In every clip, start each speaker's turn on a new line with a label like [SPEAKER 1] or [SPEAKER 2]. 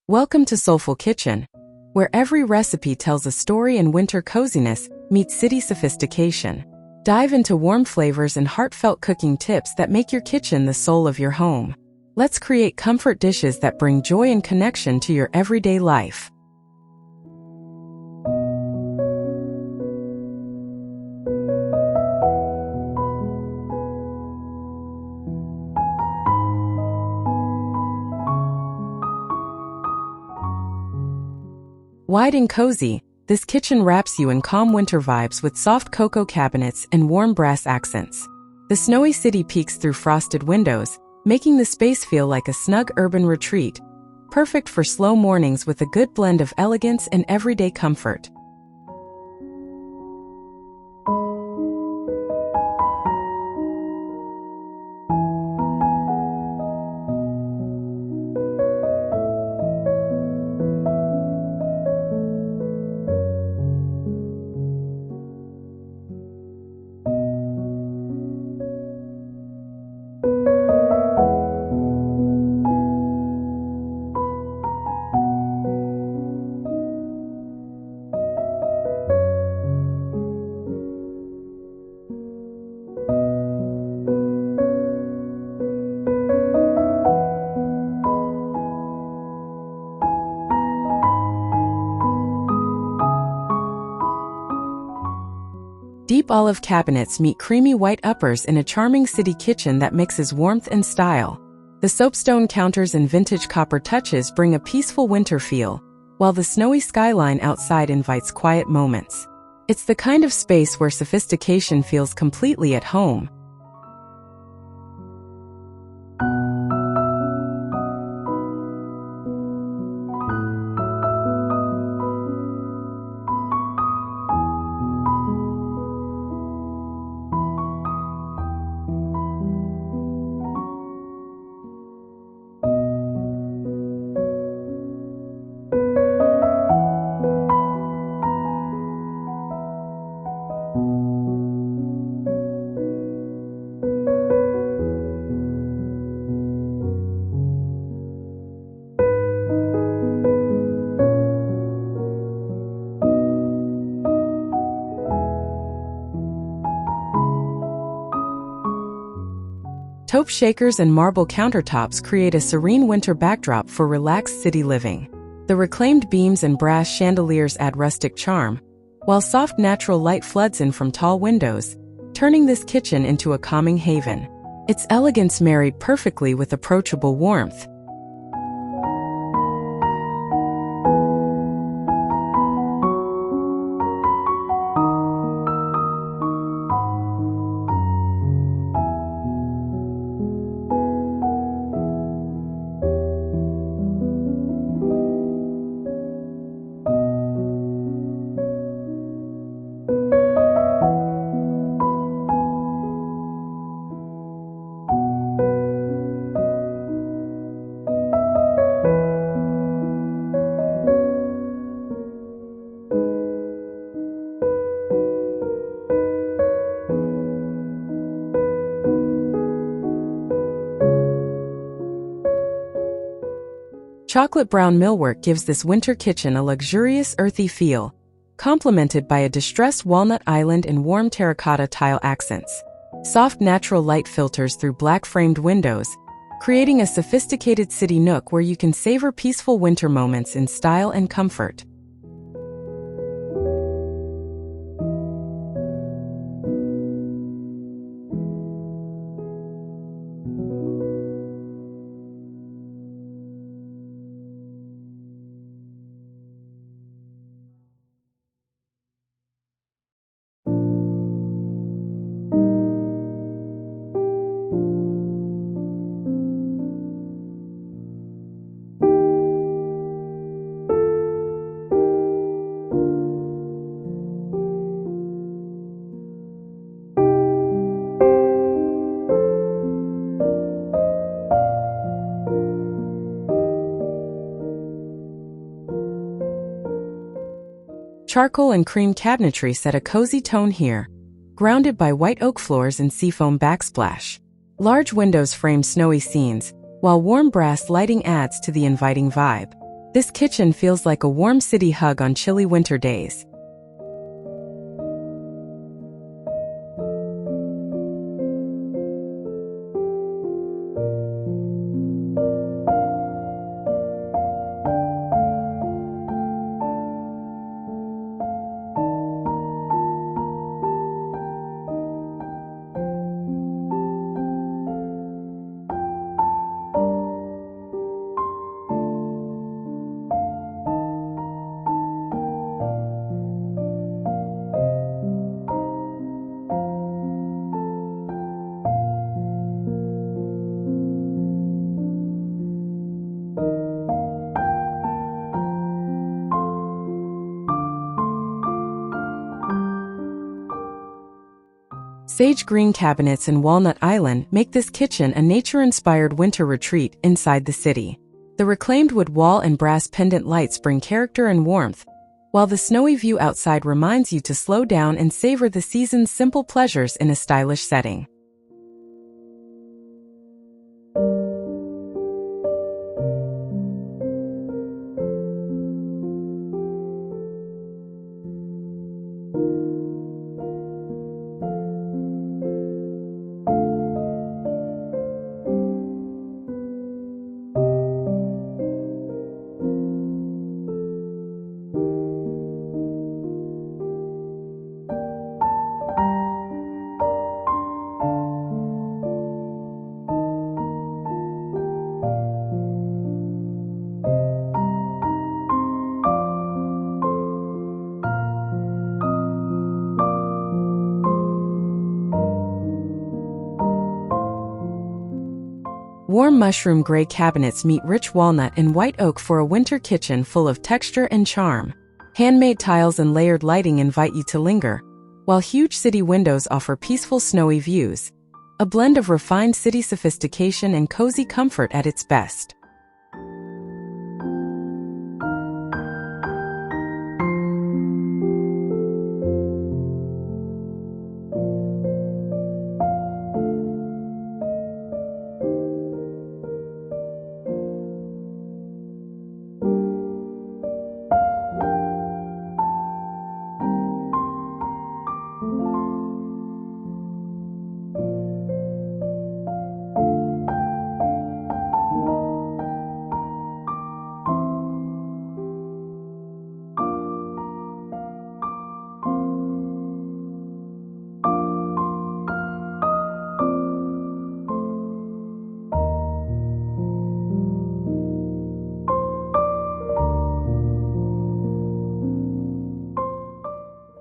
[SPEAKER 1] Welcome to Soulful Kitchen, where every recipe tells a story and winter coziness meets city sophistication. Dive into warm flavors and heartfelt cooking tips that make your kitchen the soul of your home. Let's create comfort dishes that bring joy and connection to your everyday life. Wide and cozy, this kitchen wraps you in calm winter vibes with soft cocoa cabinets and warm brass accents. The snowy city peeks through frosted windows, making the space feel like a snug urban retreat, perfect for slow mornings with a good blend of elegance and everyday comfort. Deep olive cabinets meet creamy white uppers in a charming city kitchen that mixes warmth and style. The soapstone counters and vintage copper touches bring a peaceful winter feel, while the snowy skyline outside invites quiet moments. It's the kind of space where sophistication feels completely at home. Taupe shakers and marble countertops create a serene winter backdrop for relaxed city living. The reclaimed beams and brass chandeliers add rustic charm, while soft natural light floods in from tall windows, turning this kitchen into a calming haven. Its elegance married perfectly with approachable warmth. Chocolate brown millwork gives this winter kitchen a luxurious, earthy feel, complemented by a distressed walnut island and warm terracotta tile accents. Soft natural light filters through black-framed windows, creating a sophisticated city nook where you can savor peaceful winter moments in style and comfort. Charcoal and cream cabinetry set a cozy tone here, grounded by white oak floors and seafoam backsplash. Large windows frame snowy scenes, while warm brass lighting adds to the inviting vibe. This kitchen feels like a warm city hug on chilly winter days. Sage green cabinets in Walnut Island make this kitchen a nature-inspired winter retreat inside the city. The reclaimed wood wall and brass pendant lights bring character and warmth, while the snowy view outside reminds you to slow down and savor the season's simple pleasures in a stylish setting. Warm mushroom gray cabinets meet rich walnut and white oak for a winter kitchen full of texture and charm. Handmade tiles and layered lighting invite you to linger, while huge city windows offer peaceful snowy views. A blend of refined city sophistication and cozy comfort at its best.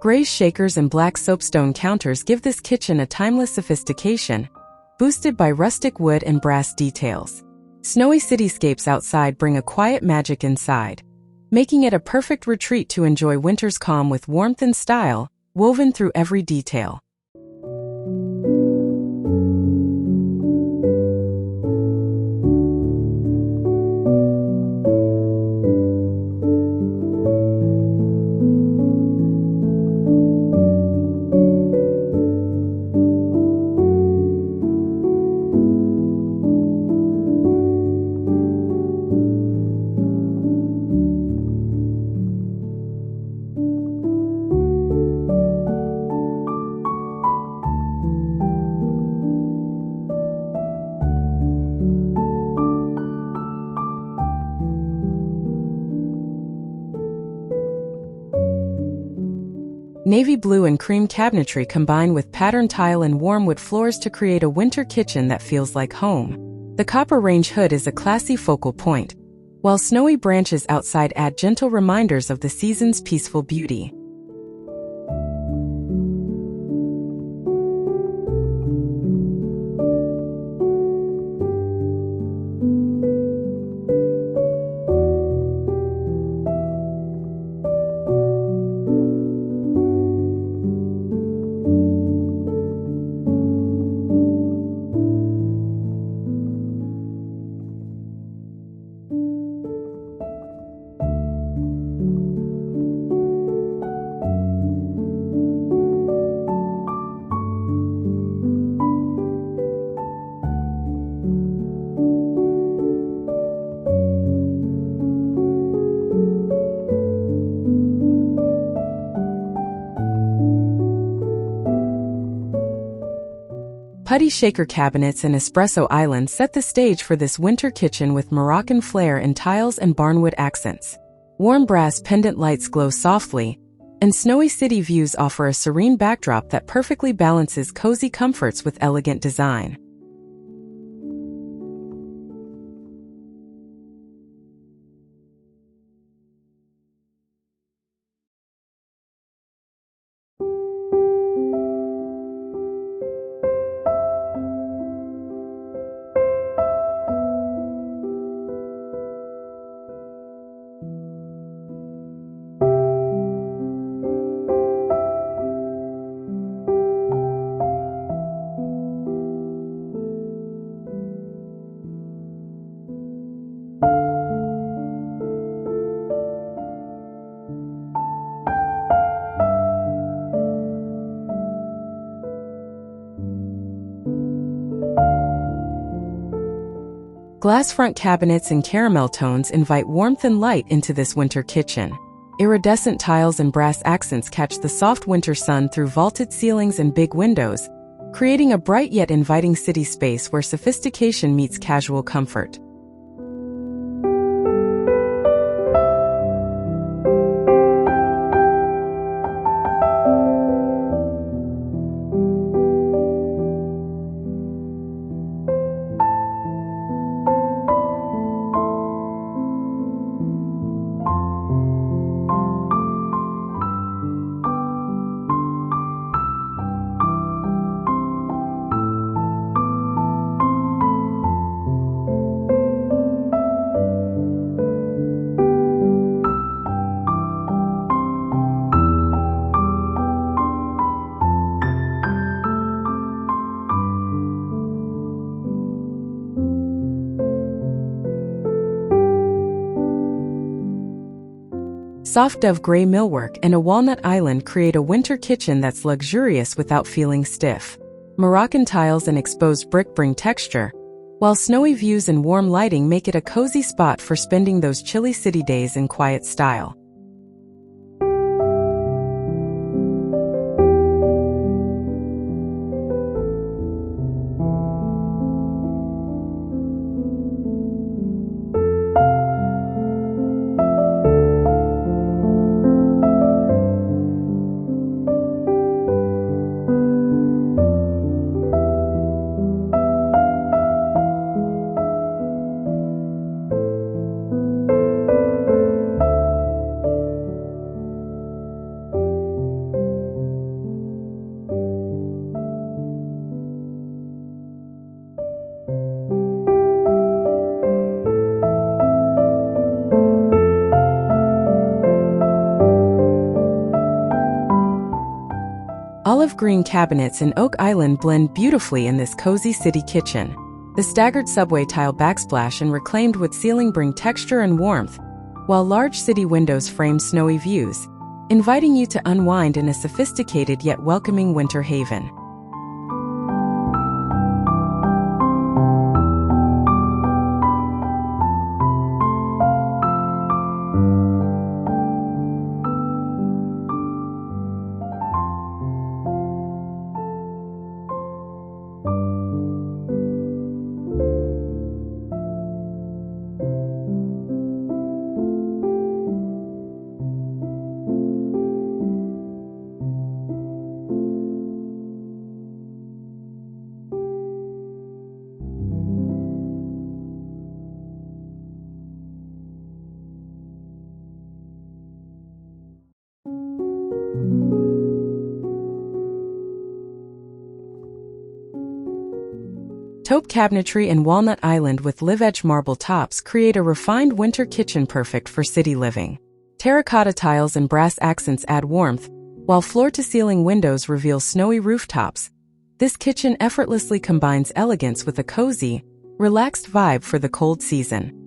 [SPEAKER 1] Gray shakers and black soapstone counters give this kitchen a timeless sophistication, boosted by rustic wood and brass details. Snowy cityscapes outside bring a quiet magic inside, making it a perfect retreat to enjoy winter's calm with warmth and style, woven through every detail. Navy blue and cream cabinetry combine with patterned tile and warm wood floors to create a winter kitchen that feels like home. The copper range hood is a classy focal point, while snowy branches outside add gentle reminders of the season's peaceful beauty. Putty shaker cabinets and espresso island set the stage for this winter kitchen with Moroccan flair in tiles and barnwood accents. Warm brass pendant lights glow softly, and snowy city views offer a serene backdrop that perfectly balances cozy comforts with elegant design. Glass front cabinets in caramel tones invite warmth and light into this winter kitchen. Iridescent tiles and brass accents catch the soft winter sun through vaulted ceilings and big windows, creating a bright yet inviting city space where sophistication meets casual comfort. Soft dove gray millwork and a walnut island create a winter kitchen that's luxurious without feeling stiff. Moroccan tiles and exposed brick bring texture, while snowy views and warm lighting make it a cozy spot for spending those chilly city days in quiet style. Olive green cabinets and oak island blend beautifully in this cozy city kitchen. The staggered subway tile backsplash and reclaimed wood ceiling bring texture and warmth, while large city windows frame snowy views, inviting you to unwind in a sophisticated yet welcoming winter haven. Taupe cabinetry and walnut island with live-edge marble tops create a refined winter kitchen perfect for city living. Terracotta tiles and brass accents add warmth, while floor-to-ceiling windows reveal snowy rooftops. This kitchen effortlessly combines elegance with a cozy, relaxed vibe for the cold season.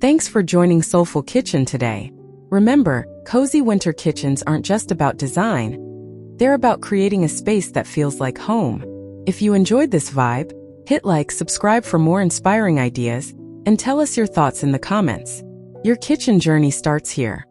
[SPEAKER 1] Thanks for joining Soulful Kitchen today. Remember, cozy winter kitchens aren't just about design. They're about creating a space that feels like home. If you enjoyed this vibe, hit like, subscribe for more inspiring ideas, and tell us your thoughts in the comments. Your kitchen journey starts here.